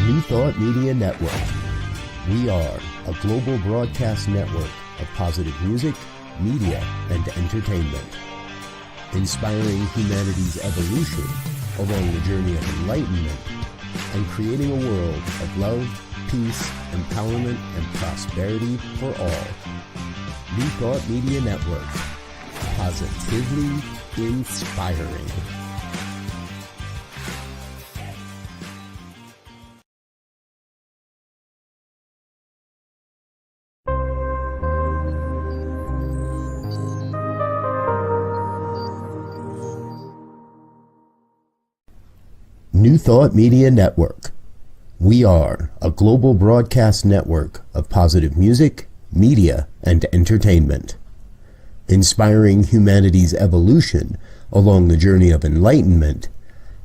New Thought Media Network. We are a global broadcast network of positive music, media, and entertainment, inspiring humanity's evolution along the journey of enlightenment and creating a world of love, peace, empowerment, and prosperity for all. New Thought Media Network. Positively inspiring. New Thought Media Network. We are a global broadcast network of positive music, media, and entertainment, inspiring humanity's evolution along the journey of enlightenment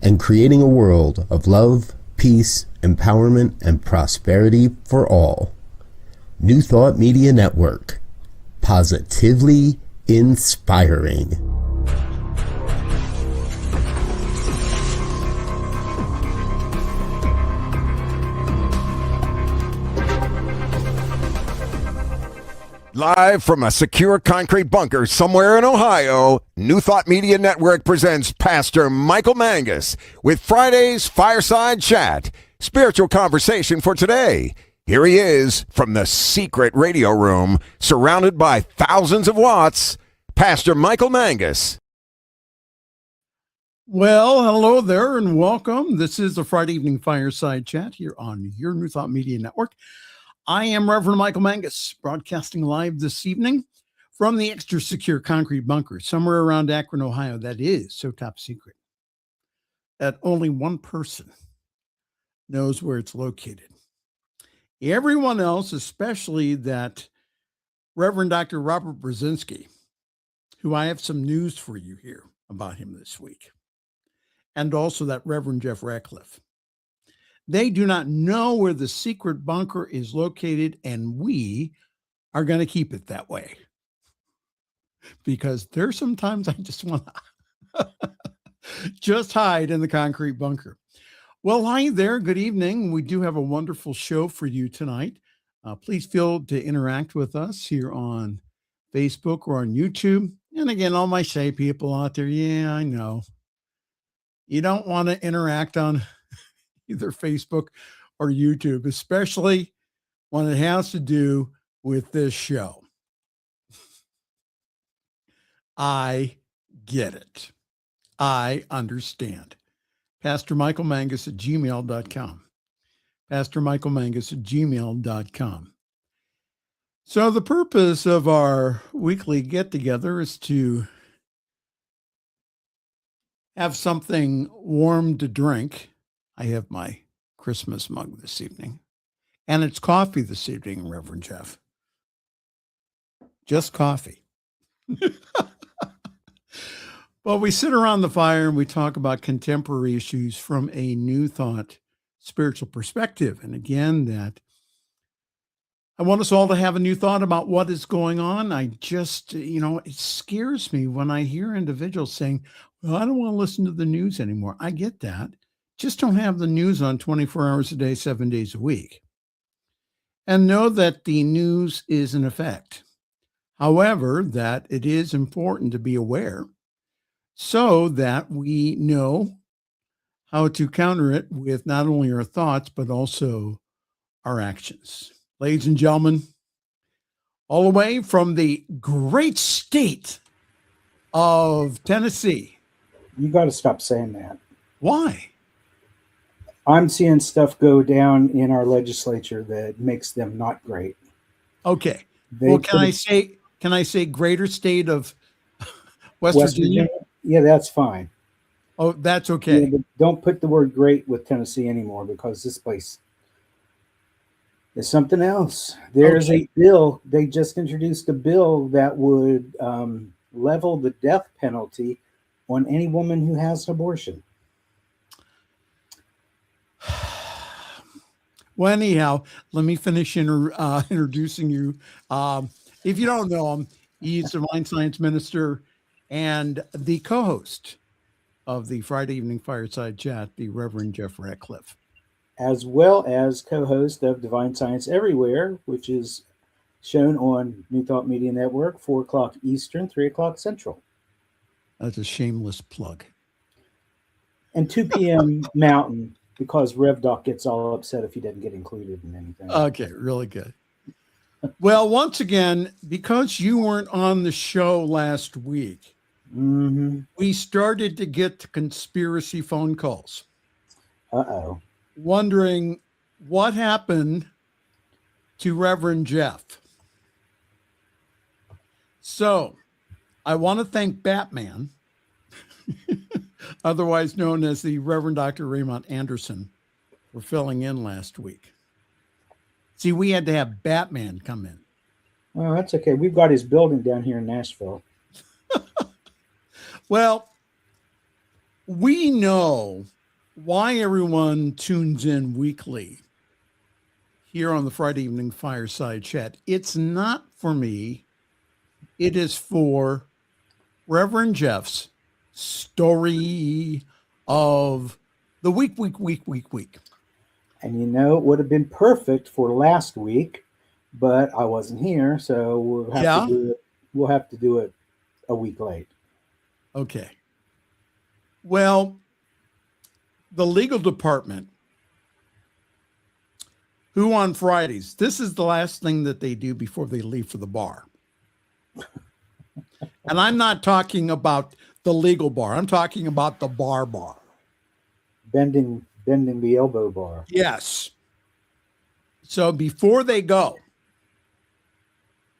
and creating a world of love, peace, empowerment, and prosperity for all. New Thought Media Network. Positively inspiring. Live from a secure concrete bunker somewhere in Ohio, New Thought Media Network presents Pastor Michael Mangus with Friday's Fireside Chat, spiritual conversation for today. Here he is from the secret radio room, surrounded by thousands of watts, Pastor Michael Mangus. Well, hello there and welcome. This is the Friday evening Fireside Chat here on your New Thought Media Network. I am Reverend Michael Mangus, broadcasting live this evening from the extra secure concrete bunker somewhere around Akron, Ohio. That is so top secret that only one person knows where it's located. Everyone else, especially that Reverend Dr. Robert Brzezinski, who I have some news for you here about him this week, and also that Reverend Jeff Radcliff. They do not know where the secret bunker is located, and we are going to keep it that way. Because there's sometimes I just want to just hide in the concrete bunker. Well, hi there. Good evening. We do have a wonderful show for you tonight. Please feel to interact with us here on Facebook or on YouTube. And again, all my Shay people out there, yeah, I know. You don't want to interact on either Facebook or YouTube, especially when it has to do with this show. I get it. I understand. pastormichaelmangus at gmail.com. pastormichaelmangus at gmail.com. So the purpose of our weekly get-together is to have something warm to drink. I have my Christmas mug this evening, and it's coffee this evening, Reverend Jeff. Just coffee. Well, we sit around the fire and we talk about contemporary issues from a New Thought spiritual perspective. And again, that I want us all to have a new thought about what is going on. I just, it scares me when I hear individuals saying, well, I don't want to listen to the news anymore. I get that. Just don't have the news on 24 hours a day, 7 days a week. And know that the news is in effect. However, that it is important to be aware so that we know how to counter it with not only our thoughts, but also our actions. Ladies and gentlemen, all the way from the great state of Tennessee. You got to stop saying that. Why? I'm seeing stuff go down in our legislature that makes them not great. Okay. Well, can I say greater state of West Virginia? Yeah, that's fine. Oh, that's okay. Yeah, but don't put the word great with Tennessee anymore, because this place is something else. There's a bill. They just introduced a bill that would level the death penalty on any woman who has an abortion. Well, anyhow, let me finish introducing you. If you don't know him, he's a mind science minister and the co-host of the Friday evening Fireside Chat, the Reverend Jeff Radcliff. as well as co-host of Divine Science Everywhere, which is shown on New Thought Media Network, 4 o'clock Eastern, 3 o'clock Central. That's a shameless plug. And 2 p.m. Mountain, because Rev Doc gets all upset if he doesn't get included in anything. Okay, really good. Well, once again, because you weren't on the show last week, we started to get conspiracy phone calls. Uh-oh. Wondering what happened to Reverend Jeff. So I want to thank Batman, otherwise known as the Reverend Dr. Raymond Anderson, for filling in last week. See, we had to have Batman come in. Well, that's okay. We've got his building down here in Nashville. Well, we know why everyone tunes in weekly here on the Friday Evening Fireside Chat. It's not for me. It is for Reverend Jeff's story of the week. And you know, it would have been perfect for last week, but I wasn't here, so we'll have to do it a week late. Okay. Well, the legal department, who on Fridays, this is the last thing that they do before they leave for the bar. And I'm not talking about the legal bar. I'm talking about the bar. Bending the elbow bar. Yes. So before they go,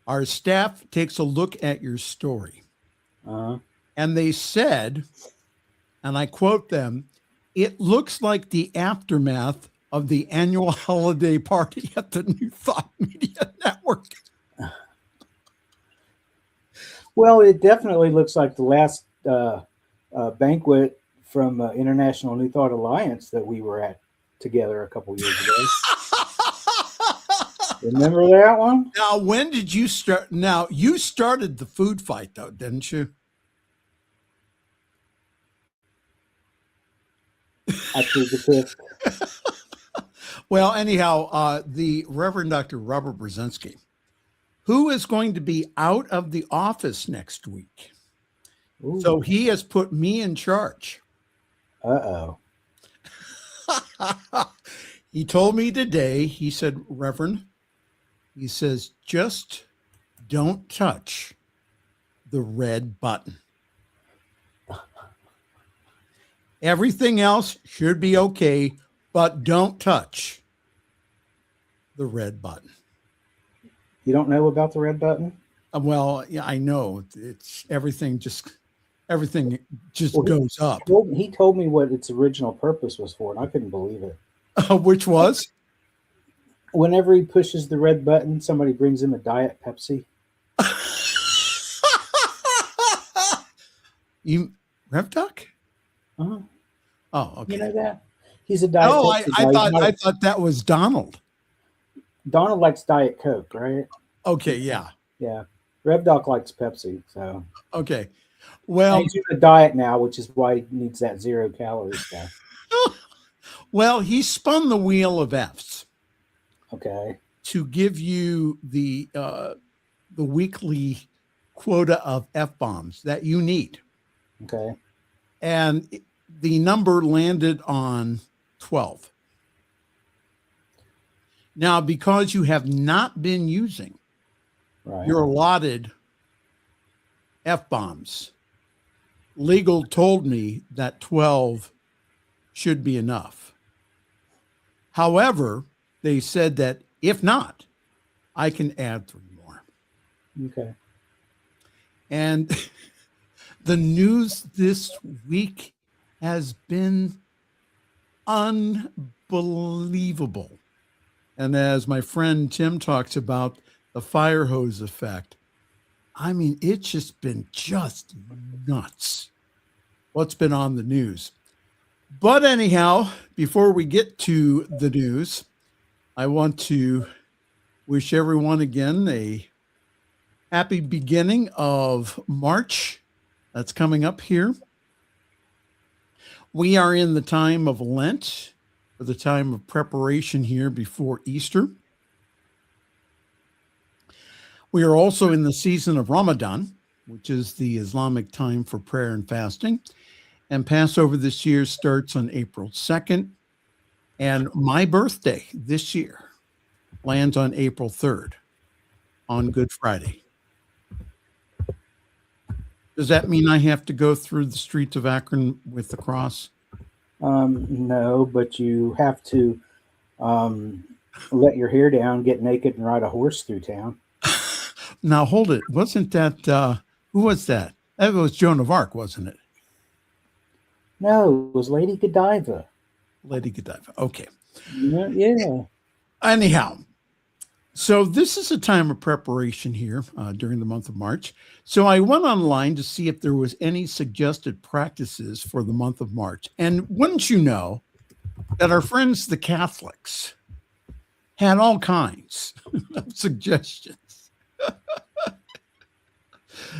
our staff takes a look at your story. And they said, and I quote them, "It looks like the aftermath of the annual holiday party at the New Thought Media Network." Well, it definitely looks like the last banquet from International New Thought Alliance that we were at together a couple years ago. Remember that one? Now, when did you start? Now, you started the food fight, though, didn't you? I plead the fifth. Well, anyhow, the Reverend Dr. Robert Brzezinski, who is going to be out of the office next week. Ooh. So he has put me in charge. Uh-oh. He told me today, he said, Reverend, he says, just don't touch the red button. Everything else should be okay, but don't touch the red button. You don't know about the red button? Well, yeah, I know. It's everything just goes up. He told me what its original purpose was for, and I couldn't believe it. Which was? Whenever he pushes the red button, somebody brings him a Diet Pepsi. You Rev Doc? Uh-huh. Oh, okay. You know that? He's a Diet Pepsi guy. I thought that was Donald. Donald likes Diet Coke, right? Okay, yeah. Yeah. Rev Doc likes Pepsi, so. Okay. Well, he's doing a diet now, which is why he needs that 0 calories stuff. Well, he spun the wheel of F's. Okay. To give you the weekly quota of F-bombs that you need. Okay. And the number landed on 12. Now, because you have not been using your allotted F-bombs, legal told me that 12 should be enough. However, they said that if not, I can add 3 more. Okay. And the news this week has been unbelievable. And as my friend Tim talks about the fire hose effect, I mean, it's just been just nuts what's been on the news. But anyhow, before we get to the news, I want to wish everyone again a happy beginning of March. That's coming up here. We are in the time of Lent, for the time of preparation here before Easter. We are also in the season of Ramadan, which is the Islamic time for prayer and fasting. And Passover this year starts on April 2nd. And my birthday this year lands on April 3rd, on Good Friday. Does that mean I have to go through the streets of Akron with the cross? No, but you have to let your hair down, get naked, and ride a horse through town. Now, hold it. Wasn't that, who was that? That was Joan of Arc, wasn't it? No, it was Lady Godiva. Lady Godiva. Okay. Yeah. Anyhow, so this is a time of preparation here during the month of March. So I went online to see if there was any suggested practices for the month of March. And wouldn't you know that our friends, the Catholics, had all kinds of suggestions.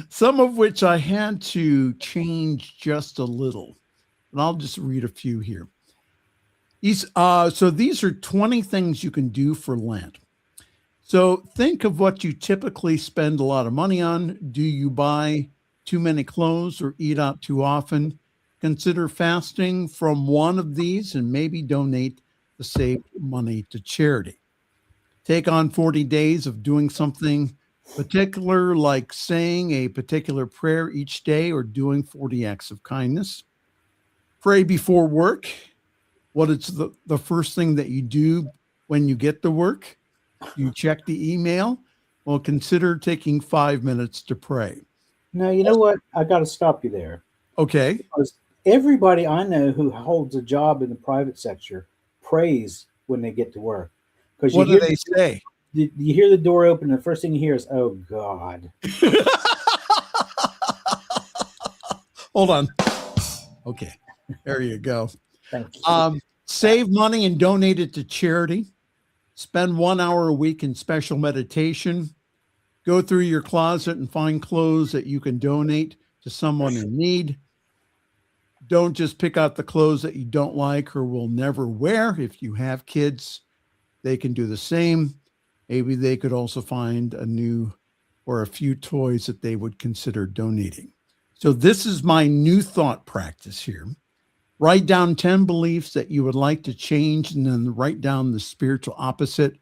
Some of which I had to change just a little. And I'll just read a few here. So these are 20 things you can do for Lent. So think of what you typically spend a lot of money on. Do you buy too many clothes or eat out too often? Consider fasting from one of these and maybe donate the saved money to charity. Take on 40 days of doing something particular, like saying a particular prayer each day or doing 40 acts of kindness. Pray before work. What is the first thing that you do when you get to work? You check the email. Well, consider taking 5 minutes to pray. No, you know what? I got to stop you there. Okay. Because everybody I know who holds a job in the private sector prays when they get to work. Because what do they say? You hear the door open, and the first thing you hear is, "Oh God." Hold on. Okay, there you go. Thank you. Save money and donate it to charity. Spend 1 hour a week in special meditation. Go through your closet and find clothes that you can donate to someone in need. Don't just pick out the clothes that you don't like or will never wear. If you have kids, they can do the same. Maybe they could also find a new or a few toys that they would consider donating. So this is my new thought practice here. Write down 10 beliefs that you would like to change, and then write down the spiritual opposite.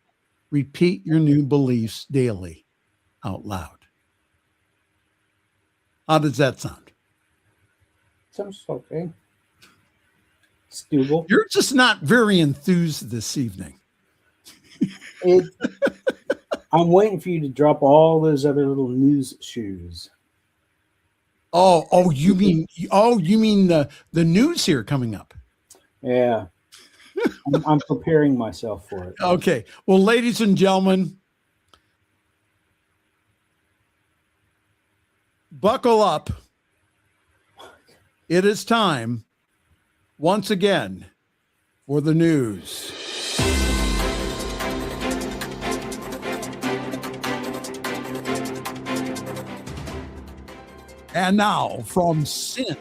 Repeat your new beliefs daily out loud. How does that sound? Sounds okay. It's doable. You're just not very enthused this evening. I'm waiting for you to drop all those other little news shoes. You mean the news here coming up? Yeah. I'm preparing myself for it. Okay. Well, ladies and gentlemen, buckle up. It is time once again for the news. And now from SIN,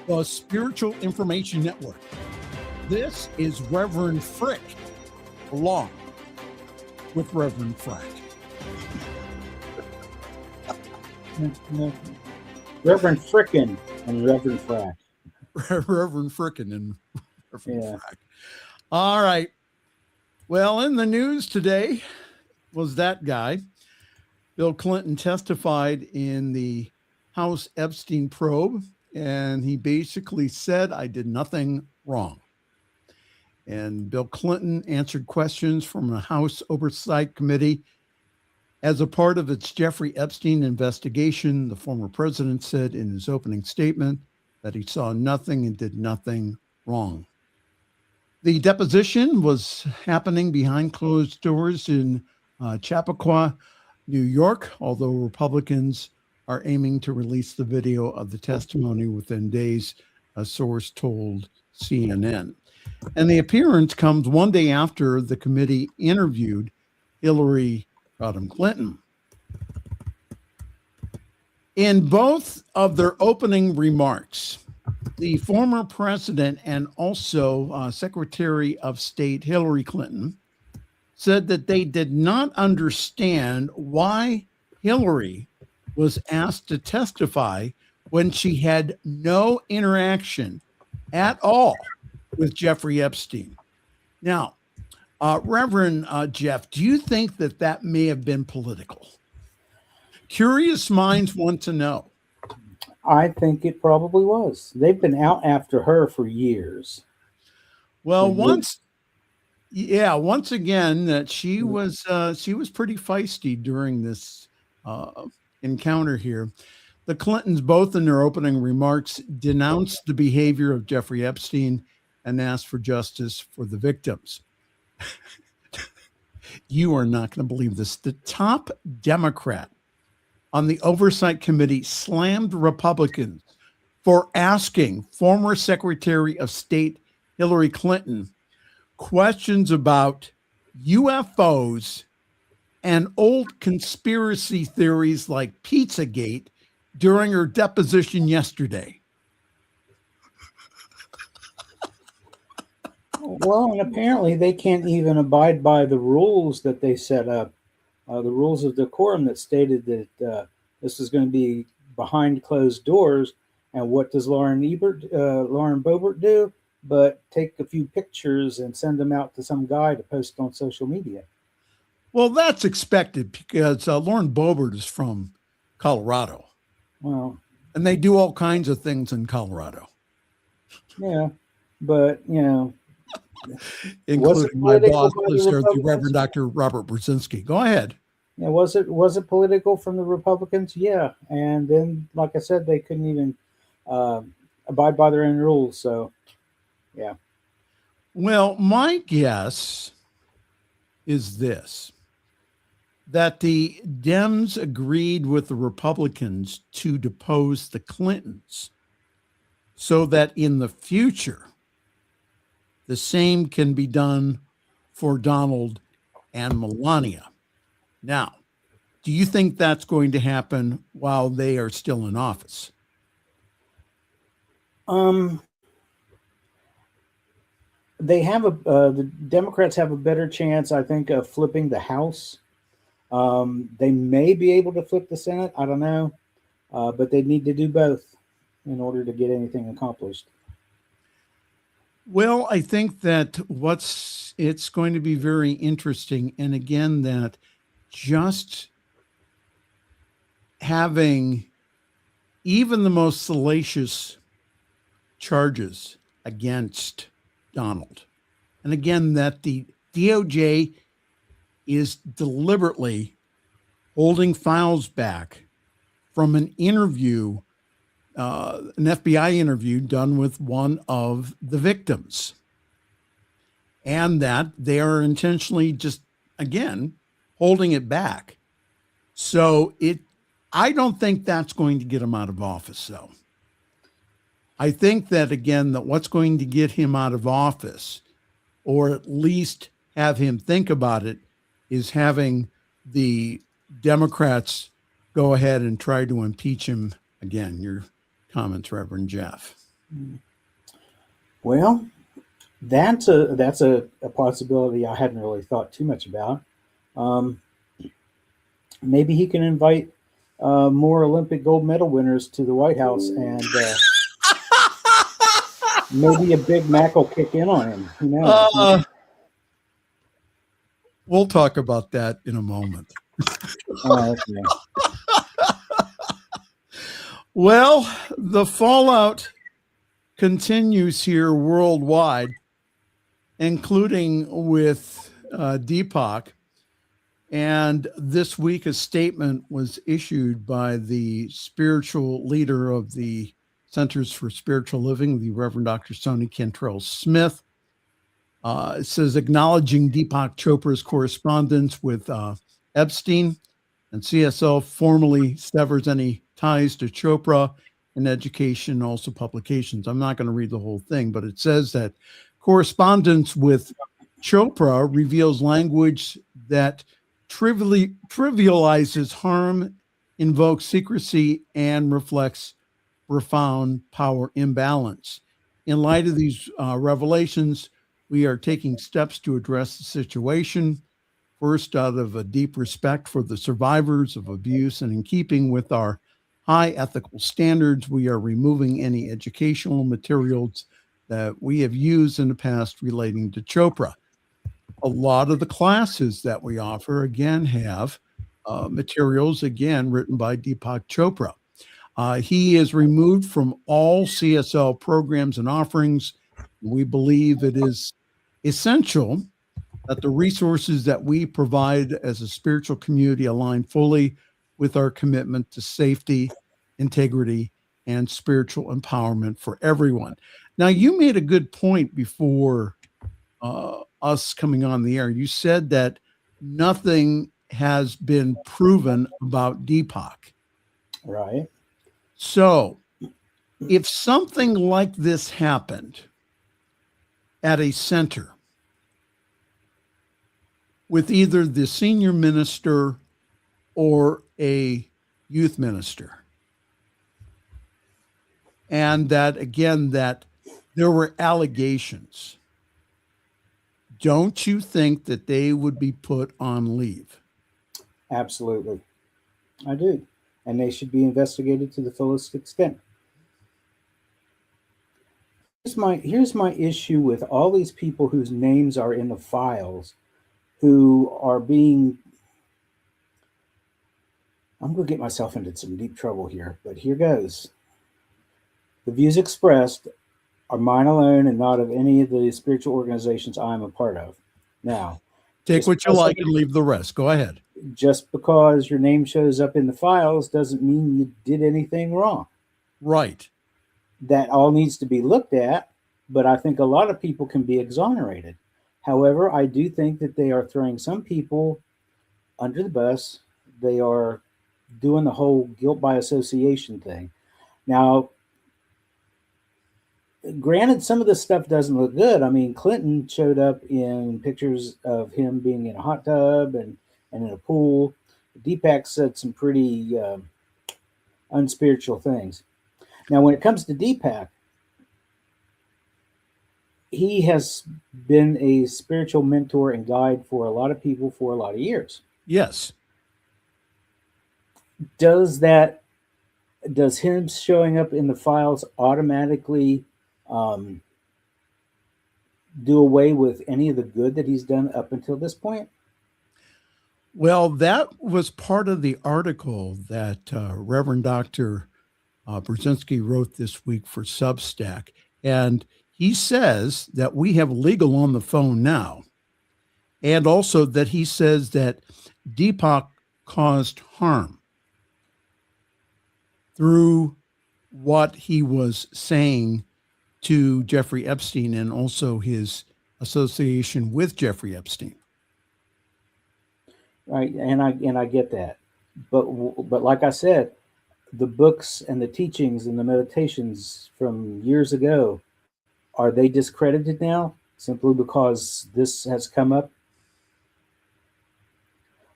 the Spiritual Information Network, this is Reverend Frick, along with Reverend Frack. Reverend Frickin' and Reverend Frack. Reverend Frickin' and Reverend Frack. All right. Well, in the news today was that guy. Bill Clinton testified in the House Epstein probe, and he basically said, I did nothing wrong. And Bill Clinton answered questions from a House Oversight Committee as a part of its Jeffrey Epstein investigation. The former president said in his opening statement that he saw nothing and did nothing wrong. The deposition was happening behind closed doors in Chappaqua, New York, although Republicans are aiming to release the video of the testimony within days, a source told CNN. And the appearance comes one day after the committee interviewed Hillary Clinton. In both of their opening remarks, the former president and also Secretary of State Hillary Clinton said that they did not understand why Hillary was asked to testify when she had no interaction at all with Jeffrey Epstein. Now, Reverend Jeff, do you think that that may have been political? Curious minds want to know. I think it probably was. They've been out after her for years. Well, once again, that she was pretty feisty during this encounter here. The Clintons, both in their opening remarks, denounced the behavior of Jeffrey Epstein and asked for justice for the victims. You are not going to believe this. The top Democrat on the Oversight Committee slammed Republicans for asking former Secretary of State Hillary Clinton questions about UFOs and old conspiracy theories like Pizzagate during her deposition yesterday. Well, and apparently they can't even abide by the rules that they set up, the rules of decorum that stated that this is going to be behind closed doors. And what does Lauren Boebert do? But take a few pictures and send them out to some guy to post on social media. Well, that's expected because Lauren Boebert is from Colorado. Well, and they do all kinds of things in Colorado. Yeah, but, you know. Including my boss, the Reverend Dr. Robert Brzezinski. Go ahead. Yeah, was it political from the Republicans? Yeah. And then, like I said, they couldn't even abide by their own rules. So, yeah. Well, my guess is this, that the Dems agreed with the Republicans to depose the Clintons so that in the future, the same can be done for Donald and Melania. Now, do you think that's going to happen while they are still in office? They have the Democrats have a better chance, I think, of flipping the House. They may be able to flip the Senate. I don't know, but they need to do both in order to get anything accomplished. Well, I think that it's going to be very interesting. And again, that just having even the most salacious charges against Donald. And again, that the DOJ is deliberately holding files back from an interview, an FBI interview done with one of the victims. And that they are intentionally just, again, holding it back. So I don't think that's going to get him out of office, though. I think that, again, that what's going to get him out of office, or at least have him think about it, is having the Democrats go ahead and try to impeach him again. Your comments, Reverend Jeff. Well, that's a possibility I hadn't really thought too much about. Maybe he can invite more Olympic gold medal winners to the White House, and maybe a Big Mac will kick in on him. Who knows? We'll talk about that in a moment. Okay. Well, the fallout continues here worldwide, including with Deepak. And this week, a statement was issued by the spiritual leader of the Centers for Spiritual Living, the Reverend Dr. Soni Cantrell Smith. It says, acknowledging Deepak Chopra's correspondence with Epstein, and CSL formally severs any ties to Chopra in education, also publications. I'm not going to read the whole thing, but it says that correspondence with Chopra reveals language that trivializes harm, invokes secrecy, and reflects profound power imbalance. In light of these revelations, we are taking steps to address the situation. First, out of a deep respect for the survivors of abuse and in keeping with our high ethical standards, we are removing any educational materials that we have used in the past relating to Chopra. A lot of the classes that we offer, again, have materials, again, written by Deepak Chopra. He is removed from all CSL programs and offerings. We believe it is essential that the resources that we provide as a spiritual community align fully with our commitment to safety, integrity, and spiritual empowerment for everyone. Now, you made a good point before us coming on the air. You said that nothing has been proven about Deepak. Right. So if something like this happened at a center with either the senior minister or a youth minister, and that, again, that there were allegations, don't you think that they would be put on leave? Absolutely. I do. And they should be investigated to the fullest extent. Here's my issue with all these people whose names are in the files who are being... I'm going to get myself into some deep trouble here, but here goes. The views expressed are mine alone and not of any of the spiritual organizations I'm a part of. Now, take what you like and leave the rest. Go ahead. Just because your name shows up in the files doesn't mean you did anything wrong. Right. That all needs to be looked at, but I think a lot of people can be exonerated. However, I do think that they are throwing some people under the bus. They are doing the whole guilt by association thing. Now, granted, some of this stuff doesn't look good. I mean, Clinton showed up in pictures of him being in a hot tub and in a pool. Deepak said some pretty unspiritual things. Now, when it comes to Deepak, he has been a spiritual mentor and guide for a lot of people for a lot of years. Yes. Does him showing up in the files automatically do away with any of the good that he's done up until this point? Well, that was part of the article that Reverend Dr. Brzezinski wrote this week for Substack. And he says that we have legal on the phone now. And also that he says that Deepak caused harm through what he was saying to Jeffrey Epstein and also his association with Jeffrey Epstein. Right, and I get that, but like I said, the books and the teachings and the meditations from years ago, are they discredited now simply because this has come up?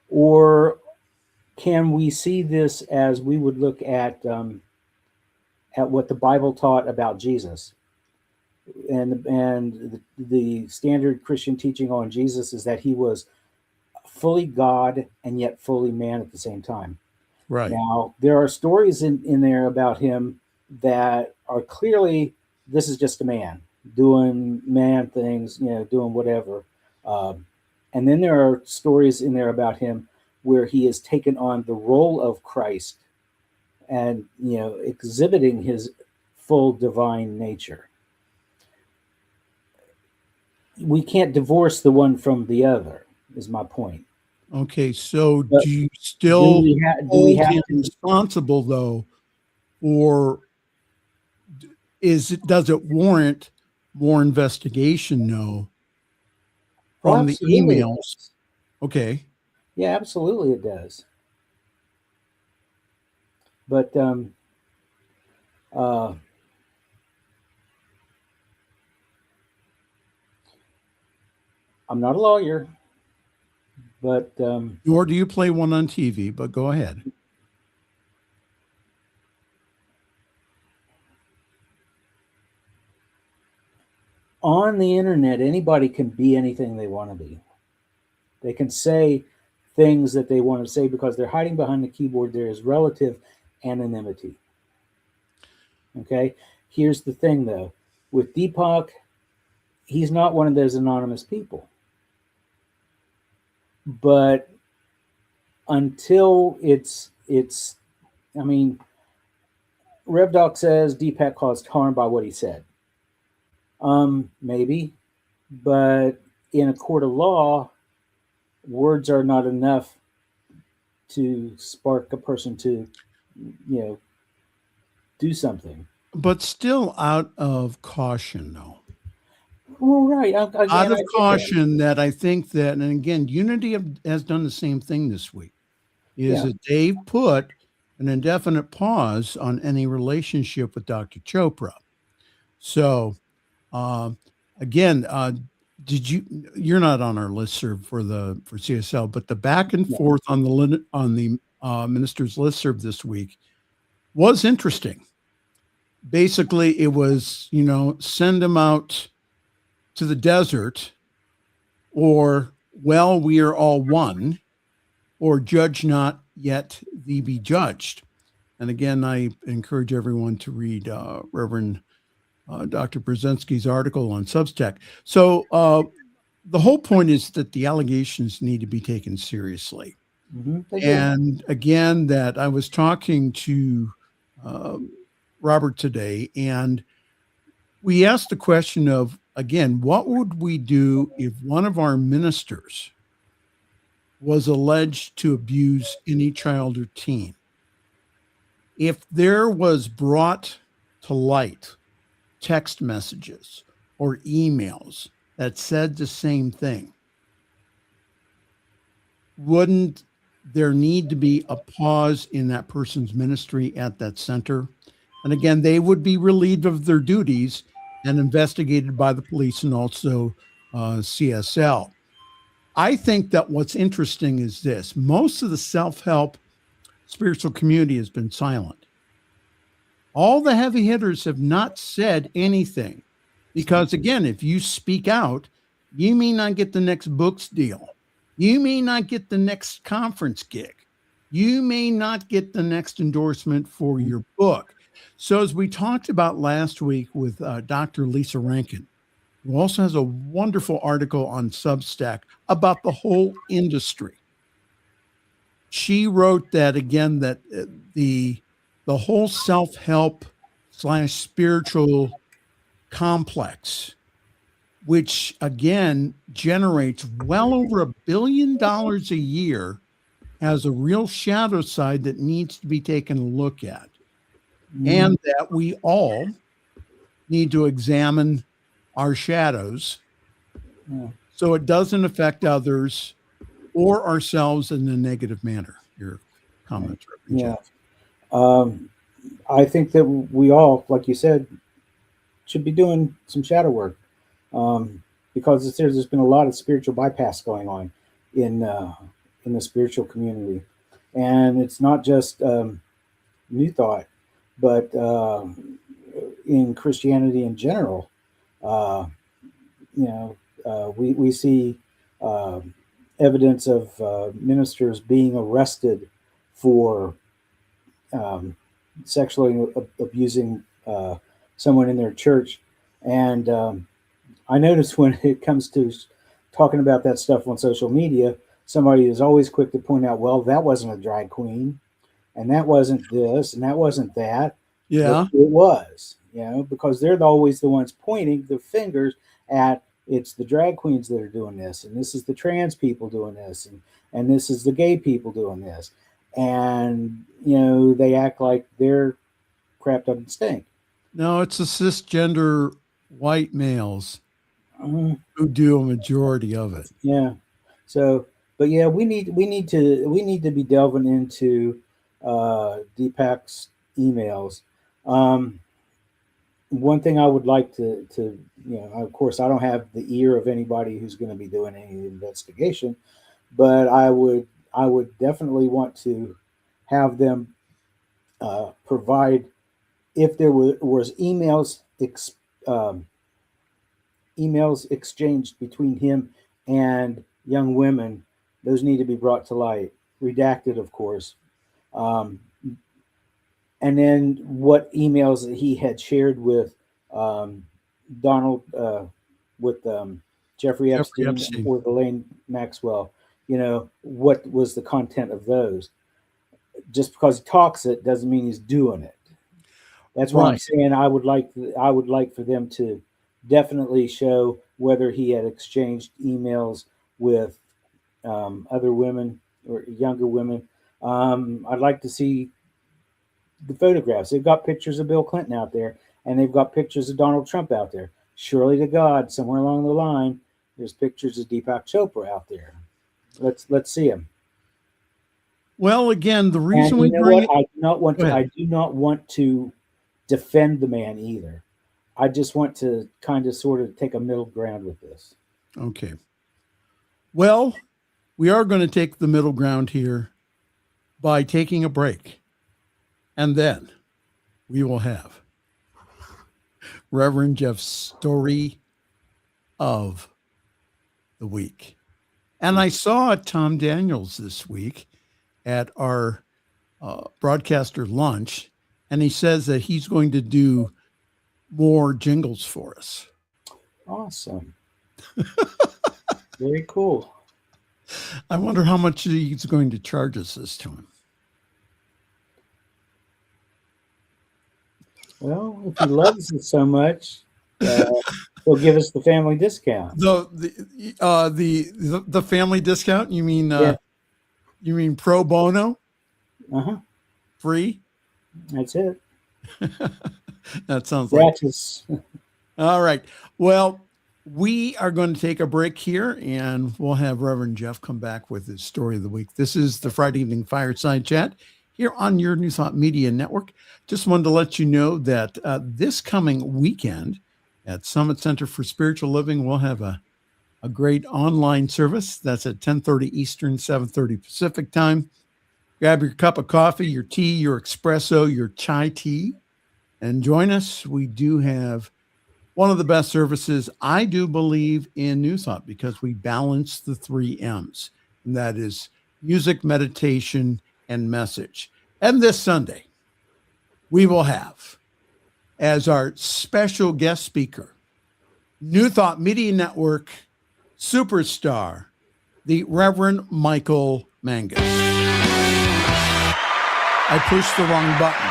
Or can we see this as we would look at what the Bible taught about Jesus? And the standard Christian teaching on Jesus is that he was fully God and yet fully man at the same time. Right. Now, there are stories in there about him that are clearly, this is just a man doing man things, doing whatever. And then there are stories in there about him where he has taken on the role of Christ and, exhibiting his full divine nature. We can't divorce the one from the other, is my point. Okay, so but do you still hold him responsible, though, or does it warrant more investigation, no, from the emails? Okay. Yeah, absolutely it does. But I'm not a lawyer. But nor do you play one on TV, but go ahead. on the internet, anybody can be anything they want to be. They can say things that they want to say because they're hiding behind the keyboard. There is relative anonymity. Okay. Here's the thing, though. With Deepak, he's not one of those anonymous people. But until it's, I mean, Rev Doc says Deepak caused harm by what he said. Maybe, but in a court of law, words are not enough to spark a person to, do something. But still out of caution, though. Well, right. Out of caution that I think that, and again, Unity has done the same thing this week, is that they've put an indefinite pause on any relationship with Dr. Chopra. So, again, you're not on our listserv for CSL, but the back and forth on the minister's listserv this week was interesting. Basically, it was, send them out to the desert, or, well, we are all one, or judge not, yet thee be judged. And again, I encourage everyone to read Reverend Dr. Brzezinski's article on Substack. So the whole point is that the allegations need to be taken seriously. And again, that I was talking to Robert today, and we asked the question of, again, what would we do if one of our ministers was alleged to abuse any child or teen? If there was brought to light text messages or emails that said the same thing, wouldn't there need to be a pause in that person's ministry at that center? And again, they would be relieved of their duties and investigated by the police and also CSL. I think that what's interesting is this. Most of the self-help spiritual community has been silent. All the heavy hitters have not said anything because, again, if you speak out, you may not get the next books deal. You may not get the next conference gig. You may not get the next endorsement for your book. So as we talked about last week with Dr. Lisa Rankin, who also has a wonderful article on Substack about the whole industry. She wrote that, again, that the whole self-help / spiritual complex, which, again, generates well over $1 billion a year, has a real shadow side that needs to be taken a look at. And that we all need to examine our shadows so it doesn't affect others or ourselves in a negative manner. Your comment. Yeah. I think that we all, like you said, should be doing some shadow work because there's been a lot of spiritual bypass going on in the spiritual community. And it's not just New Thought, but in Christianity in general. We see evidence of ministers being arrested for sexually abusing someone in their church. And I notice when it comes to talking about that stuff on social media, somebody is always quick to point out, well, that wasn't a drag queen, and that wasn't this, and that wasn't that. Yeah, but it was, because they're always the ones pointing the fingers at, it's the drag queens that are doing this, and this is the trans people doing this, and this is the gay people doing this. And, they act like their crap doesn't stink. No, it's the cisgender white males who do a majority of it. Yeah. So, but yeah, we need to be delving into Deepak's emails. One thing I would like to of course, I don't have the ear of anybody who's going to be doing any investigation, but I would definitely want to have them provide, if there was emails emails exchanged between him and young women, those need to be brought to light, redacted, of course. And then what emails that he had shared with Donald, with Jeffrey Epstein or Ghislaine Maxwell, what was the content of those? Just because he talks it doesn't mean he's doing it. That's why I'm saying I would like for them to definitely show whether he had exchanged emails with other women or younger women. I'd like to see the photographs. They've got pictures of Bill Clinton out there, and they've got pictures of Donald Trump out there. Surely to God, somewhere along the line, there's pictures of Deepak Chopra out there. Let's see them. Well, again, the reason I do not want to defend the man either. I just want to kind of sort of take a middle ground with this. Okay. Well, we are going to take the middle ground here by taking a break. And then we will have Reverend Jeff's story of the week. And I saw Tom Daniels this week at our broadcaster lunch, and he says that he's going to do more jingles for us. Awesome. Very cool. I wonder how much he's going to charge us this time. Well, if he loves it so much, he'll give us the family discount. The family discount? You mean you mean pro bono? Free? That's it. That sounds gratis. All right. Well, we are going to take a break here, and we'll have Reverend Jeff come back with his story of the week. This is the Friday Evening Fireside Chat here on your New Thought Media Network. Just wanted to let you know that this coming weekend at Summit Center for Spiritual Living, we'll have a great online service. That's at 10:30 Eastern, 7:30 Pacific time. Grab your cup of coffee, your tea, your espresso, your chai tea, and join us. We do have one of the best services, I do believe, in New Thought, because we balance the 3 M's, and that is music, meditation, and message. And this Sunday, we will have as our special guest speaker, New Thought Media Network superstar, the Reverend Michael Mangus. I pushed the wrong button.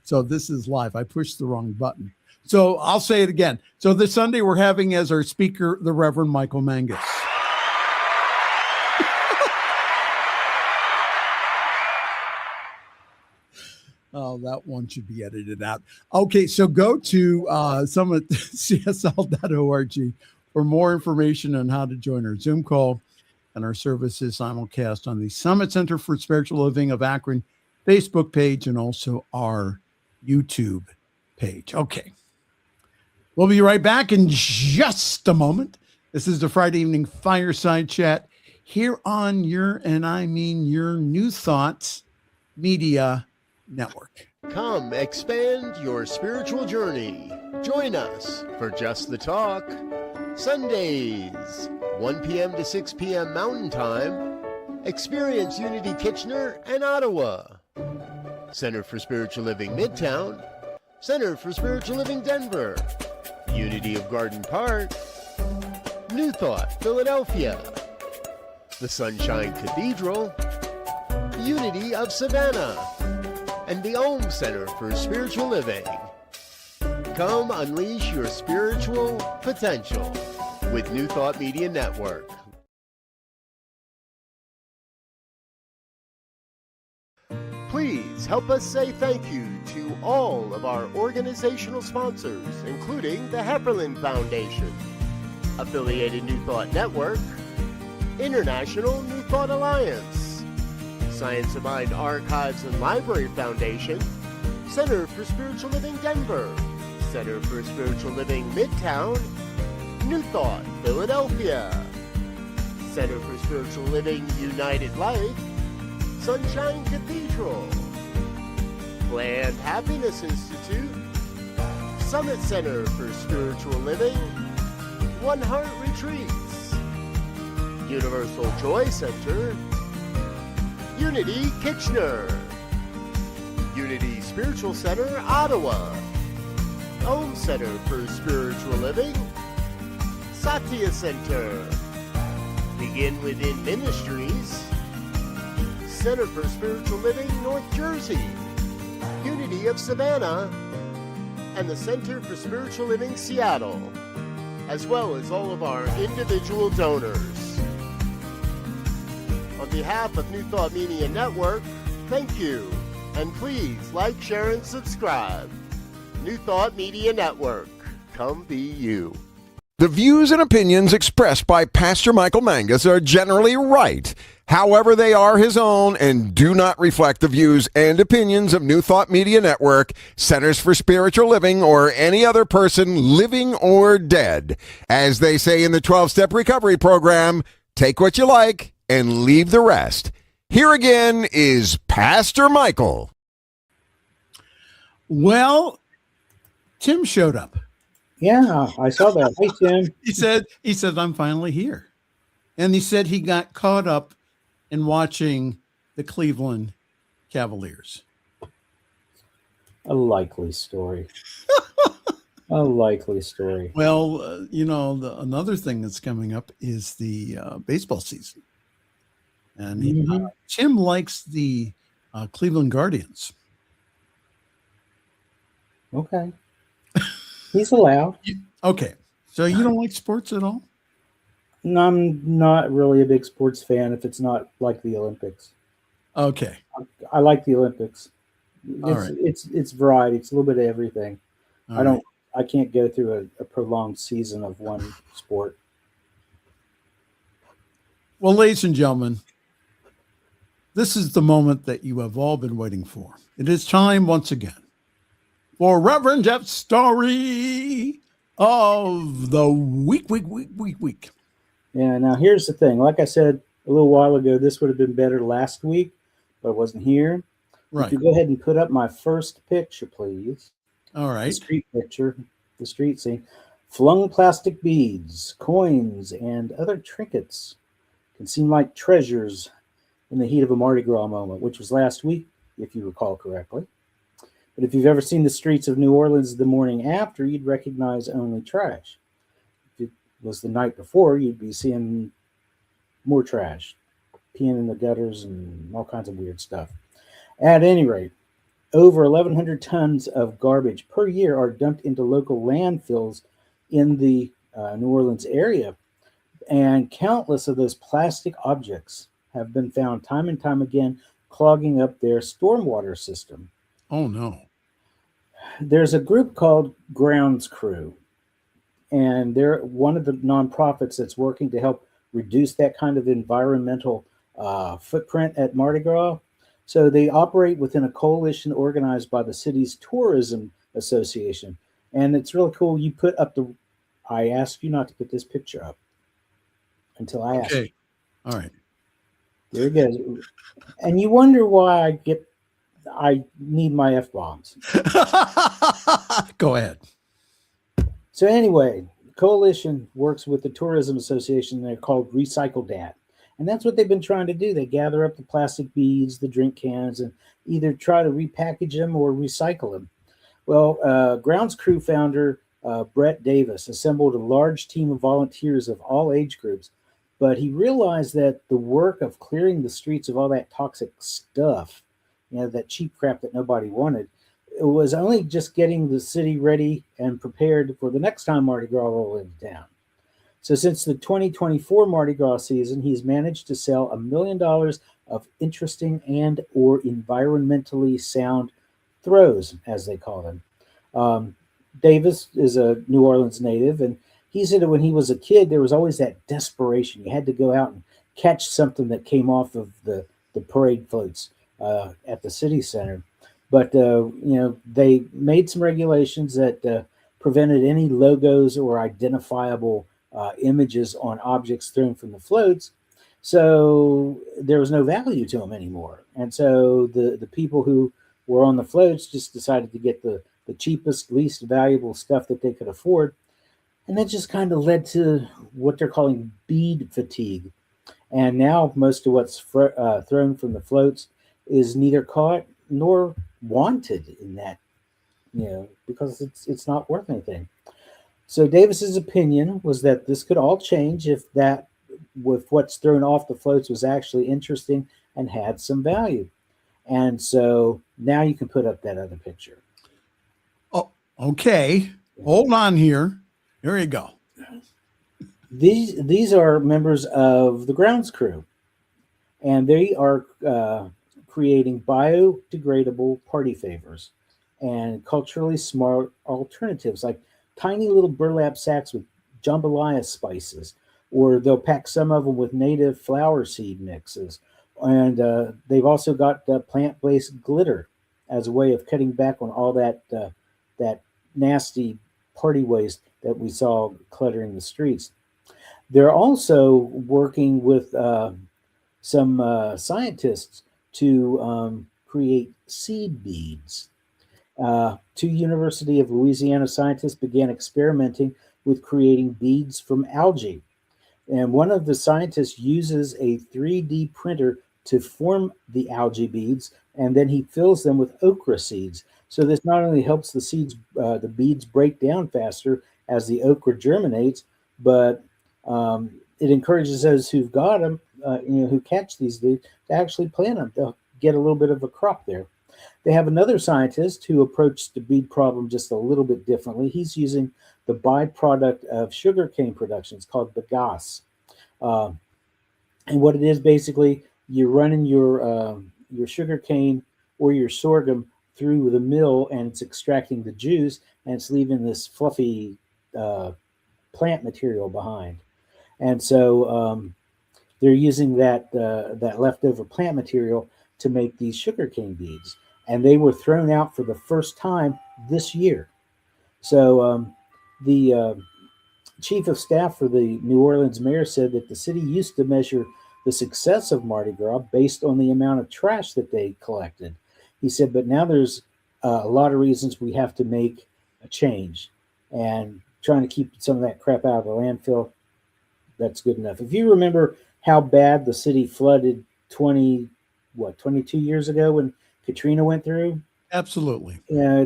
So this is live. I pushed the wrong button. So I'll say it again. So this Sunday, we're having as our speaker, the Reverend Michael Mangus. Oh, that one should be edited out. Okay, so go to summitcsl.org for more information on how to join our Zoom call and our services simulcast on the Summit Center for Spiritual Living of Akron Facebook page and also our YouTube page. Okay. We'll be right back in just a moment. This is the Friday Evening Fireside Chat here on your New Thoughts Media Network. Come expand your spiritual journey. Join us for Just the Talk. Sundays, 1 p.m. to 6 p.m. Mountain Time. Experience Unity Kitchener and Ottawa. Center for Spiritual Living Midtown. Center for Spiritual Living Denver. Unity of Garden Park. New Thought Philadelphia. The Sunshine Cathedral. Unity of Savannah. And the Ohm Center for Spiritual Living. Come unleash your spiritual potential with New Thought Media Network. Please help us say thank you to all of our organizational sponsors, including the Hepperlin Foundation, Affiliated New Thought Network, International New Thought Alliance, Science of Mind Archives and Library Foundation, Center for Spiritual Living Denver, Center for Spiritual Living Midtown, New Thought Philadelphia, Center for Spiritual Living United Life, Sunshine Cathedral, Planned Happiness Institute, Summit Center for Spiritual Living, One Heart Retreats, Universal Joy Center, Unity Kitchener, Unity Spiritual Center Ottawa, Home Center for Spiritual Living, Satya Center, Begin Within Ministries, Center for Spiritual Living North Jersey, Unity of Savannah, and the Center for Spiritual Living Seattle, as well as all of our individual donors. On behalf of New Thought Media Network, thank you, and please like, share, and subscribe. New Thought Media Network, come be you. The views and opinions expressed by Pastor Michael Mangus are generally right. However, they are his own and do not reflect the views and opinions of New Thought Media Network, Centers for Spiritual Living, or any other person living or dead. As they say in the 12-Step Recovery Program, take what you like and leave the rest. Here again is Pastor Michael. Well, Tim showed up. Yeah, I saw that. Hey, Tim. He said, I'm finally here. And he said he got caught up in watching the Cleveland Cavaliers. A likely story. A likely story. Well, another thing that's coming up is the baseball season. And Tim likes the Cleveland Guardians. Okay. He's allowed. Okay. So you don't like sports at all? No, I'm not really a big sports fan if it's not like the Olympics. Okay. I like the Olympics. All right. It's variety. It's a little bit of everything. All I can't go through a prolonged season of one sport. Well, ladies and gentlemen, this is the moment that you have all been waiting for. It is time once again for Reverend Jeff's story of the week. Yeah, now here's the thing. Like I said a little while ago, this would have been better last week, but I wasn't here. Right. If you go ahead and put up my first picture, please. All right. The street picture, the street scene. Flung plastic beads, coins, and other trinkets can seem like treasures in the heat of a Mardi Gras moment, which was last week, if you recall correctly. But if you've ever seen the streets of New Orleans the morning after, you'd recognize only trash. If it was the night before, you'd be seeing more trash, peeing in the gutters and all kinds of weird stuff. At any rate, over 1,100 tons of garbage per year are dumped into local landfills in the New Orleans area. And countless of those plastic objects have been found time and time again clogging up their stormwater system. Oh, no. There's a group called Grounds Crew, and they're one of the nonprofits that's working to help reduce that kind of environmental footprint at Mardi Gras. So they operate within a coalition organized by the city's tourism association. And it's really cool. You put up I asked you not to put this picture up until I asked. Okay. All right. There it goes. And you wonder why I need my F-bombs. Go ahead. So anyway, the coalition works with the Tourism Association. They're called Recycle Dat. And that's what they've been trying to do. They gather up the plastic beads, the drink cans, and either try to repackage them or recycle them. Well, Grounds Crew founder Brett Davis assembled a large team of volunteers of all age groups, but he realized that the work of clearing the streets of all that toxic stuff, that cheap crap that nobody wanted, it was only just getting the city ready and prepared for the next time Mardi Gras rolled into town. So since the 2024 Mardi Gras season, he's managed to sell $1 million of interesting and or environmentally sound throws, as they call them. Davis is a New Orleans native, and he said that when he was a kid, there was always that desperation. You had to go out and catch something that came off of the parade floats at the city center. But, they made some regulations that prevented any logos or identifiable images on objects thrown from the floats. So there was no value to them anymore. And so the people who were on the floats just decided to get the the cheapest, least valuable stuff that they could afford. And that just kind of led to what they're calling bead fatigue. And now most of what's thrown from the floats is neither caught nor wanted in that, because it's not worth anything. So Davis's opinion was that this could all change if that, with what's thrown off the floats, was actually interesting and had some value. And so now you can put up that other picture. Oh, okay. Hold on here. There you go. These are members of the grounds crew, and they are creating biodegradable party favors and culturally smart alternatives, like tiny little burlap sacks with jambalaya spices, or they'll pack some of them with native flower seed mixes. And they've also got plant-based glitter as a way of cutting back on all that nasty party waste that we saw cluttering the streets. They're also working with some scientists to create seed beads. Two University of Louisiana scientists began experimenting with creating beads from algae. And one of the scientists uses a 3D printer to form the algae beads, and then he fills them with okra seeds. So this not only helps the beads break down faster as the okra germinates, but it encourages those who've got them, who catch these beads, to actually plant them. They'll get a little bit of a crop there. They have another scientist who approached the bead problem just a little bit differently. He's using the byproduct of sugarcane production. It's called bagasse. And what it is, basically, you're running your sugarcane or your sorghum through the mill, and it's extracting the juice, and it's leaving this fluffy plant material behind. And so they're using that leftover plant material to make these sugarcane beads. And they were thrown out for the first time this year. So the chief of staff for the New Orleans mayor said that the city used to measure the success of Mardi Gras based on the amount of trash that they collected. He said, but now there's a lot of reasons we have to make a change, and trying to keep some of that crap out of the landfill, that's good enough. If you remember how bad the city flooded 22 years ago when Katrina went through? Absolutely.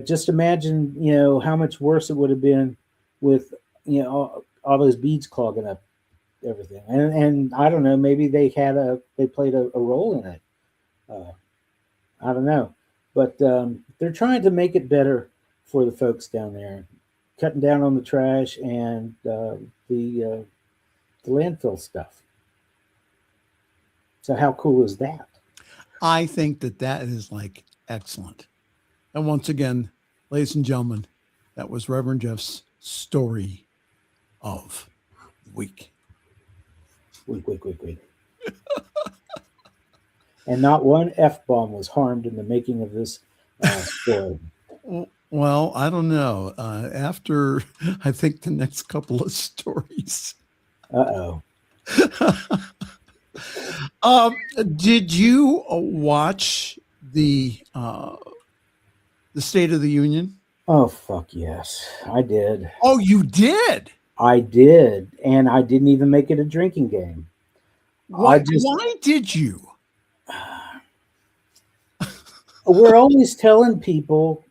Just imagine, how much worse it would have been with, all those beads clogging up everything. And I don't know, maybe they played a role in it. I don't know. But they're trying to make it better for the folks down there, cutting down on the trash and the landfill stuff. So how cool is that? I think that is excellent. And once again, ladies and gentlemen, that was Reverend Jeff's story of the week. Week. And not one F-bomb was harmed in the making of this story. Well, I don't know. After, I think, the next couple of stories. Uh-oh. Did you watch the State of the Union? Oh, fuck yes. I did. Oh, you did? I did. And I didn't even make it a drinking game. Why did you? We're always telling people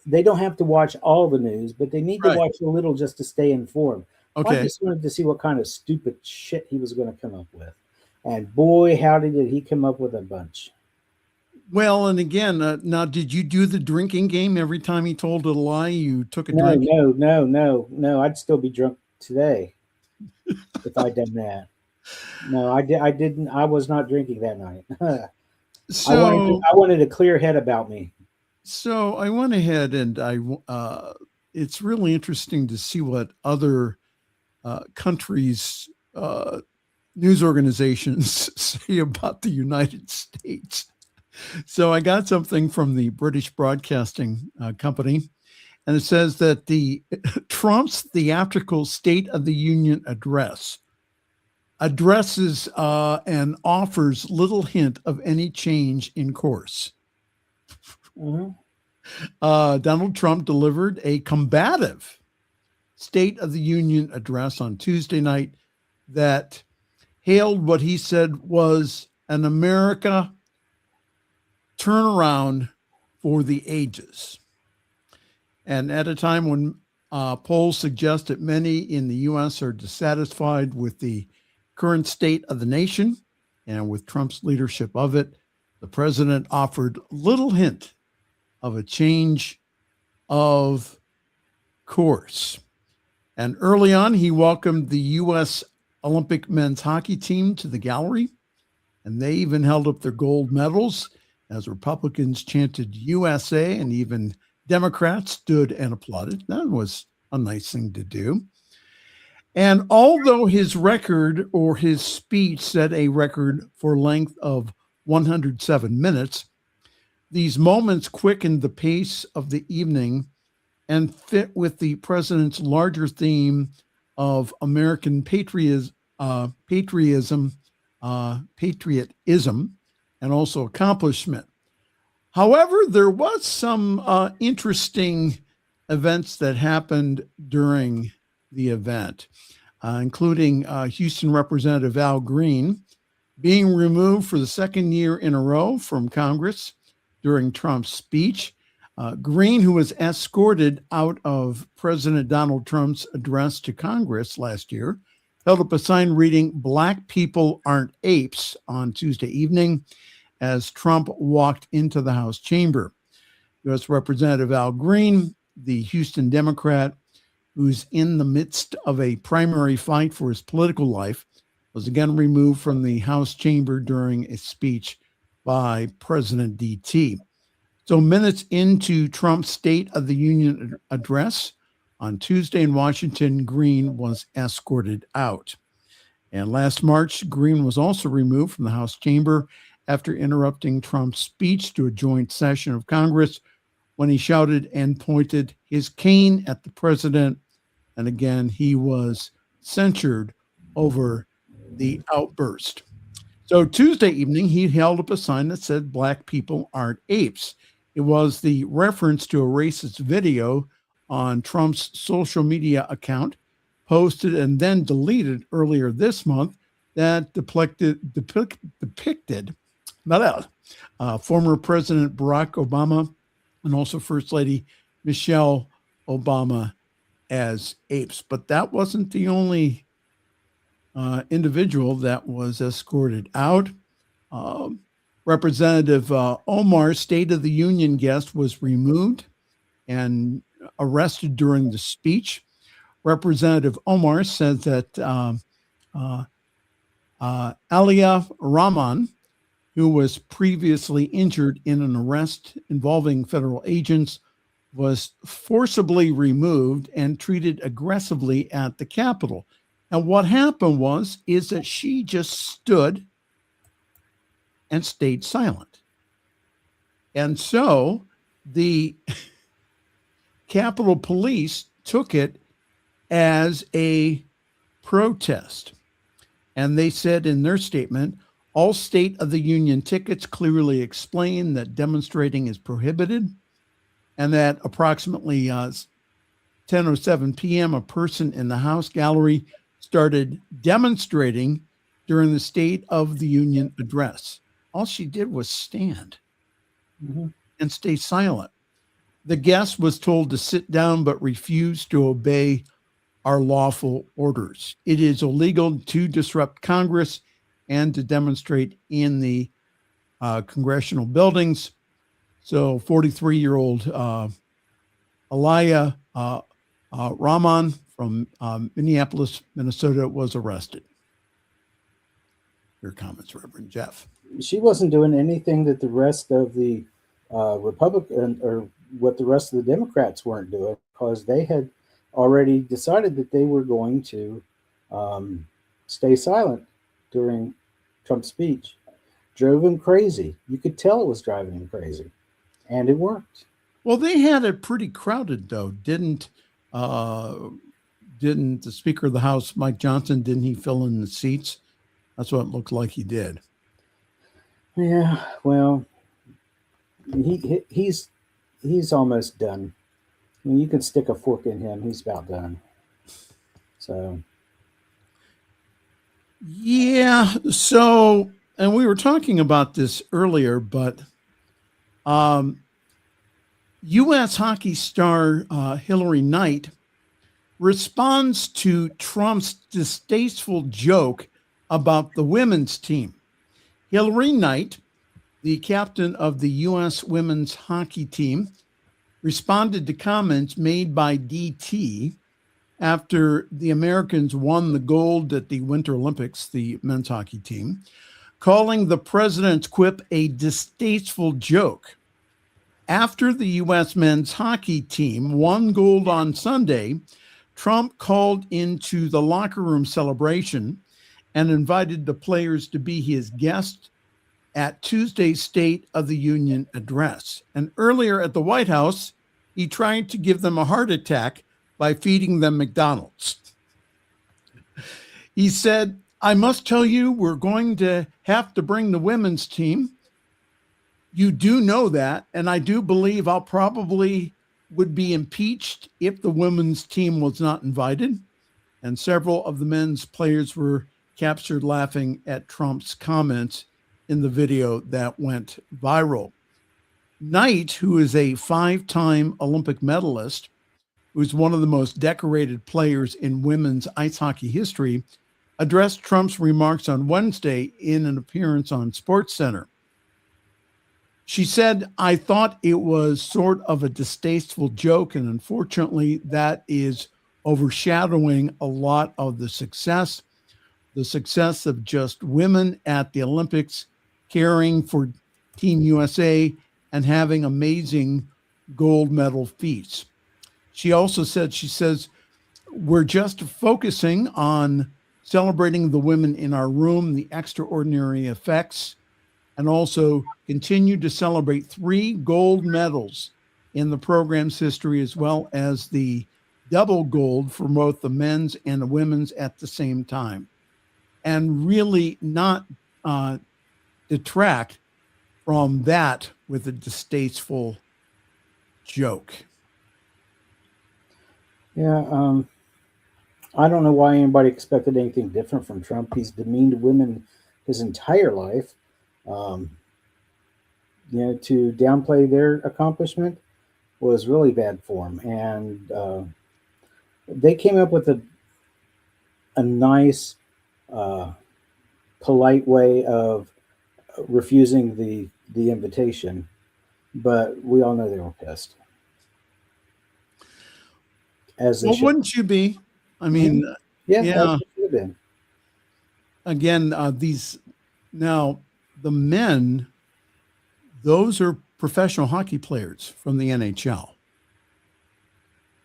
they don't have to watch all the news, but they need to watch a little just to stay informed. Okay. I just wanted to see what kind of stupid shit he was going to come up with. And boy, howdy did he come up with a bunch. Well, and again, now, did you do the drinking game every time he told a lie? You took a drink? No. I'd still be drunk today if I'd done that. No, I didn't. I was not drinking that night. So I wanted a clear head about me. So I went ahead and it's really interesting to see what other countries' news organizations say about the United States. So I got something from the British Broadcasting Company, and it says that Trump's theatrical State of the Union address addresses and offers little hint of any change in course. Mm-hmm. Donald Trump delivered a combative State of the Union address on Tuesday night that hailed what he said was an America turnaround for the ages. And at a time when polls suggest that many in the U.S. are dissatisfied with the current state of the nation and with Trump's leadership of it, the president offered little hint of a change of course. And early on, he welcomed the U.S. Olympic men's hockey team to the gallery, and they even held up their gold medals as Republicans chanted USA, and even Democrats stood and applauded. That was a nice thing to do. And although his record or his speech set a record for length of 107 minutes, these moments quickened the pace of the evening and fit with the president's larger theme of American patriotism, and also accomplishment. However, there was some interesting events that happened during the event, including Houston Representative Al Green being removed for the second year in a row from Congress during Trump's speech. Green, who was escorted out of President Donald Trump's address to Congress last year, held up a sign reading "Black people aren't apes" on Tuesday evening as Trump walked into the House chamber. U.S. Representative Al Green, the Houston Democrat, who's in the midst of a primary fight for his political life, was again removed from the House chamber during a speech by President DT. So minutes into Trump's State of the Union address on Tuesday in Washington, Green was escorted out. And last March, Green was also removed from the House chamber after interrupting Trump's speech to a joint session of Congress when he shouted and pointed his cane at the president. And again, he was censured over the outburst. So Tuesday evening, he held up a sign that said, "Black people aren't apes." It was the reference to a racist video on Trump's social media account, posted and then deleted earlier this month, that depicted former President Barack Obama and also First Lady Michelle Obama as apes. But that wasn't the only individual that was escorted out. Representative Omar's State of the Union guest was removed and arrested during the speech. Representative Omar said that Aliyah Rahman, who was previously injured in an arrest involving federal agents, was forcibly removed and treated aggressively at the Capitol. And what happened is that she just stood and stayed silent. And so the Capitol Police took it as a protest. And they said in their statement, "All State of the Union tickets clearly explain that demonstrating is prohibited," and that approximately 10:07 p.m., a person in the House gallery started demonstrating during the State of the Union address. All she did was stand and stay silent. The guest was told to sit down but refused to obey our lawful orders. It is illegal to disrupt Congress and to demonstrate in the congressional buildings. So 43-year-old Aliyah Rahman from Minneapolis, Minnesota, was arrested. Your comments, Reverend Jeff. She wasn't doing anything that the rest of the Republican or what the rest of the Democrats weren't doing, because they had already decided that they were going to stay silent during Trump's speech. Drove him crazy. You could tell it was driving him crazy, and it worked. Well, they had it pretty crowded, though. Didn't the Speaker of the House, Mike Johnson, didn't he fill in the seats? That's what it looked like he did. Yeah, well, he's he's almost done. I mean, you can stick a fork in him; he's about done. So, yeah. So, and we were talking about this earlier, but U.S. hockey star Hillary Knight responds to Trump's distasteful joke about the women's team. Hillary Knight, the captain of the U.S. women's hockey team, responded to comments made by DT after the Americans won the gold at the Winter Olympics, the men's hockey team, calling the president's quip a distasteful joke. After the U.S. men's hockey team won gold on Sunday, Trump called into the locker room celebration and invited the players to be his guest at Tuesday's State of the Union address. And earlier at the White House, he tried to give them a heart attack by feeding them McDonald's. He said, "I must tell you, we're going to have to bring the women's team. You do know that, and I do believe I'll probably would be impeached if the women's team was not invited." And several of the men's players were captured laughing at Trump's comments in the video that went viral. Knight, who is a 5-time Olympic medalist, who's one of the most decorated players in women's ice hockey history, addressed Trump's remarks on Wednesday in an appearance on SportsCenter. She said, "I thought it was sort of a distasteful joke, and unfortunately that is overshadowing a lot of the success of just women at the Olympics, caring for Team USA and having amazing gold medal feats." She also said, "We're just focusing on celebrating the women in our room, the extraordinary effects, and also continue to celebrate 3 gold medals in the program's history, as well as the double gold for both the men's and the women's at the same time." And really not detract from that with a distasteful joke. yeah, I don't know why anybody expected anything different from Trump. He's demeaned women his entire life. To downplay their accomplishment was really bad form. And they came up with a nice, polite way of refusing the invitation, but we all know they were pissed. As they Well, should. wouldn't you be? I mean, Yeah, yeah. that's what it should have been. Again, now the men, those are professional hockey players from the NHL.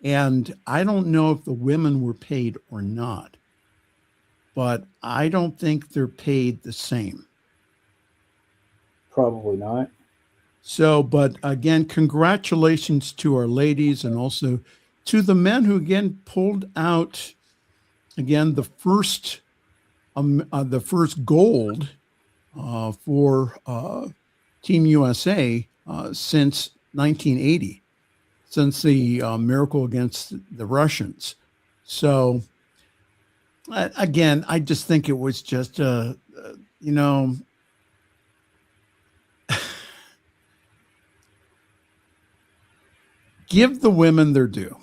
And I don't know if the women were paid or not, but I don't think they're paid the same. Probably not. So, but again, congratulations to our ladies and also to the men who again pulled out again the first gold for Team USA since 1980, since the miracle against the Russians. So again, I just think it was just give the women their due.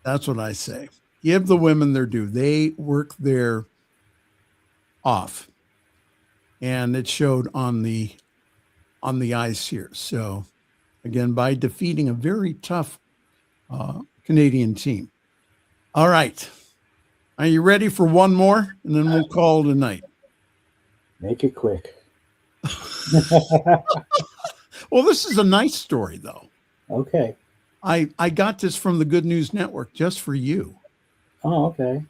That's what I say. Give the women their due. They work their off, and it showed on the ice here. So again, by defeating a very tough Canadian team. All right. Are you ready for one more? And then we'll call it a night. Make it quick. Well, this is a nice story, though. Okay. I got this from the Good News Network just for you. Oh, okay.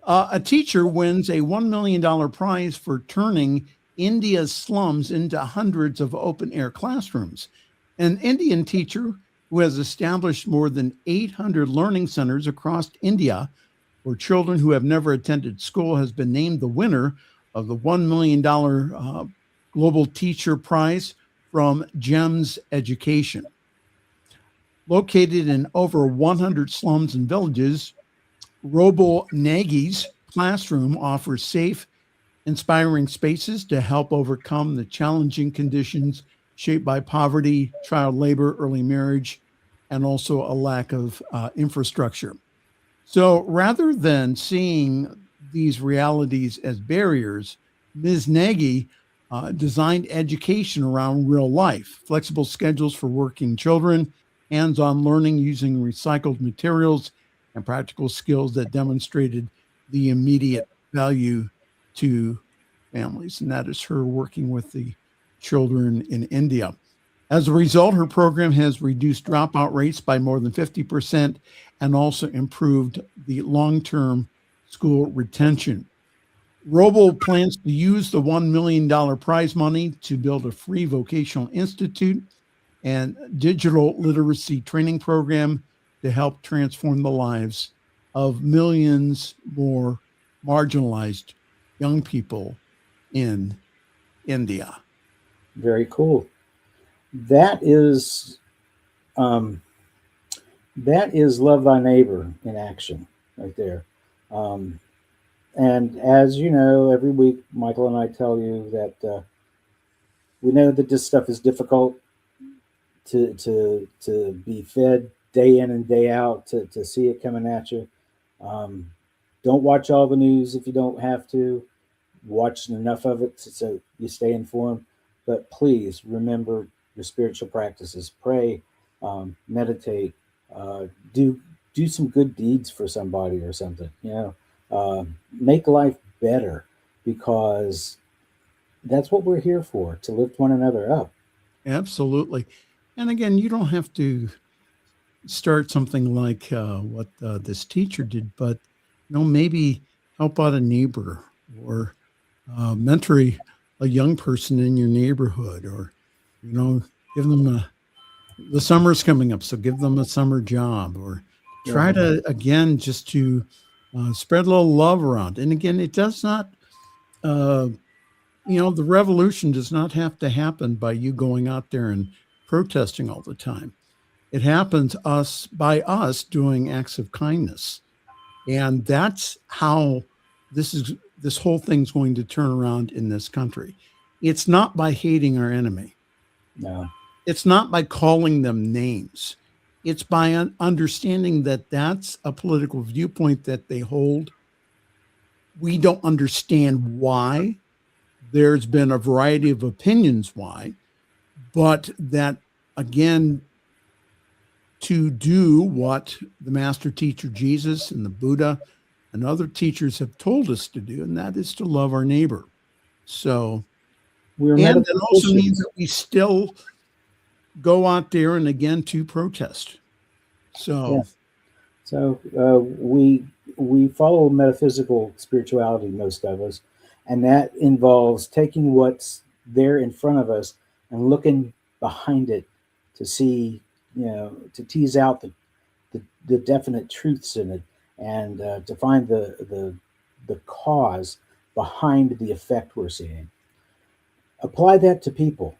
A teacher wins a $1 million prize for turning India's slums into hundreds of open-air classrooms. An Indian teacher who has established more than 800 learning centers across India for children who have never attended school has been named the winner of the $1 million Global Teacher Prize from GEMS Education. Located in over 100 slums and villages, Robo Nagy's classroom offers safe, inspiring spaces to help overcome the challenging conditions shaped by poverty, child labor, early marriage, and also a lack of infrastructure. So rather than seeing these realities as barriers, Ms. Nagy designed education around real life, flexible schedules for working children, hands-on learning using recycled materials, and practical skills that demonstrated the immediate value to families. And that is her working with the children in India. As a result, her program has reduced dropout rates by more than 50% and also improved the long-term school retention. Robo plans to use the $1 million prize money to build a free vocational institute and digital literacy training program to help transform the lives of millions more marginalized young people in India. Very cool. That is love thy neighbor in action right there. And as you know, every week, Michael and I tell you that we know that this stuff is difficult to be fed day in and day out, to see it coming at you. Don't watch all the news if you don't have to. Watch enough of it so you stay informed. But please remember your spiritual practices. Pray, meditate, do some good deeds for somebody or something. Make life better, because that's what we're here for, to lift one another up. Absolutely. And again, you don't have to start something like what this teacher did, but maybe help out a neighbor, or mentor a young person in your neighborhood, or give them the summer's coming up, so give them a summer job, or try to, again, just to spread a little love around. And again, it does not the revolution does not have to happen by you going out there and protesting all the time. It happens by us doing acts of kindness. And that's how this whole thing's going to turn around in this country. It's not by hating our enemy. No. It's not by calling them names. It's by understanding that that's a political viewpoint that they hold. We don't understand why. There's been a variety of opinions why, but that, again, to do what the master teacher Jesus and the Buddha and other teachers have told us to do, and that is to love our neighbor. So, and it also means that we still go out there and, again, to protest. So, we follow metaphysical spirituality, most of us, and that involves taking what's there in front of us and looking behind it to see, to tease out the definite truths in it, and to find the cause behind the effect we're seeing. Apply that to people.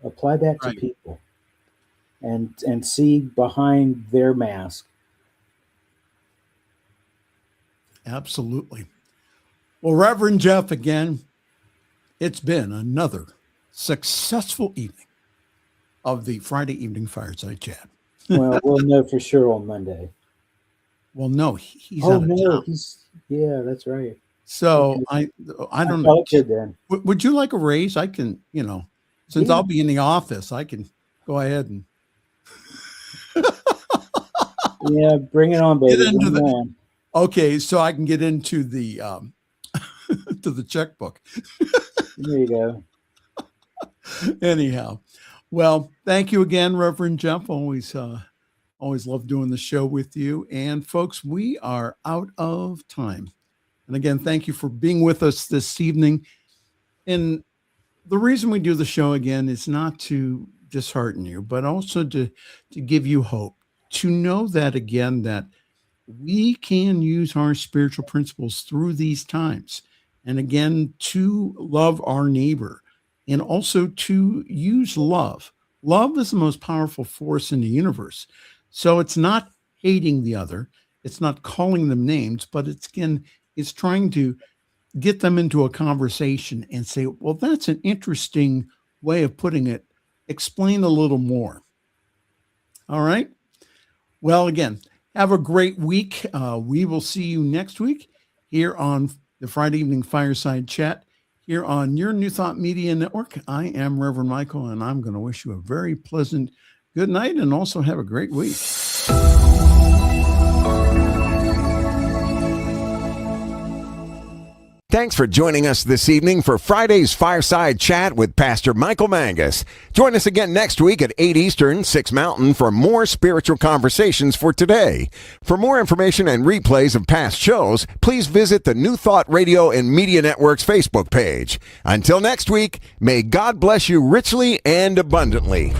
Apply that to people, and see behind their mask. Absolutely. Well, Reverend Jeff, again, it's been another successful evening of the Friday Evening Fireside Chat. Well, we'll know for sure on Monday. Well, no, he's out of town. Yeah, that's right. So okay. I don't know. Then. Would you like a raise? I can, since I'll be in the office, I can go ahead and. Yeah, bring it on, baby. Okay, so I can get into the to the checkbook. There you go. Anyhow, well, thank you again, Reverend Jeff. Always love doing the show with you. And folks, we are out of time. And again, thank you for being with us this evening. And the reason we do the show again is not to dishearten you, but also to give you hope, to know that, again, that we can use our spiritual principles through these times. And again, to love our neighbor and also to use love. Love is the most powerful force in the universe. So it's not hating the other. It's not calling them names, but it's trying to get them into a conversation and say, well, that's an interesting way of putting it. Explain a little more. All right. Well, again, have a great week. We will see you next week here on the Friday Evening Fireside Chat here on your New Thought Media Network. I am Reverend Michael, and I'm going to wish you a very pleasant good night and also have a great week. Thanks for joining us this evening for Friday's Fireside Chat with Pastor Michael Mangus. Join us again next week at 8 Eastern, 6 Mountain for more spiritual conversations for today. For more information and replays of past shows, please visit the New Thought Radio and Media Network's Facebook page. Until next week, may God bless you richly and abundantly.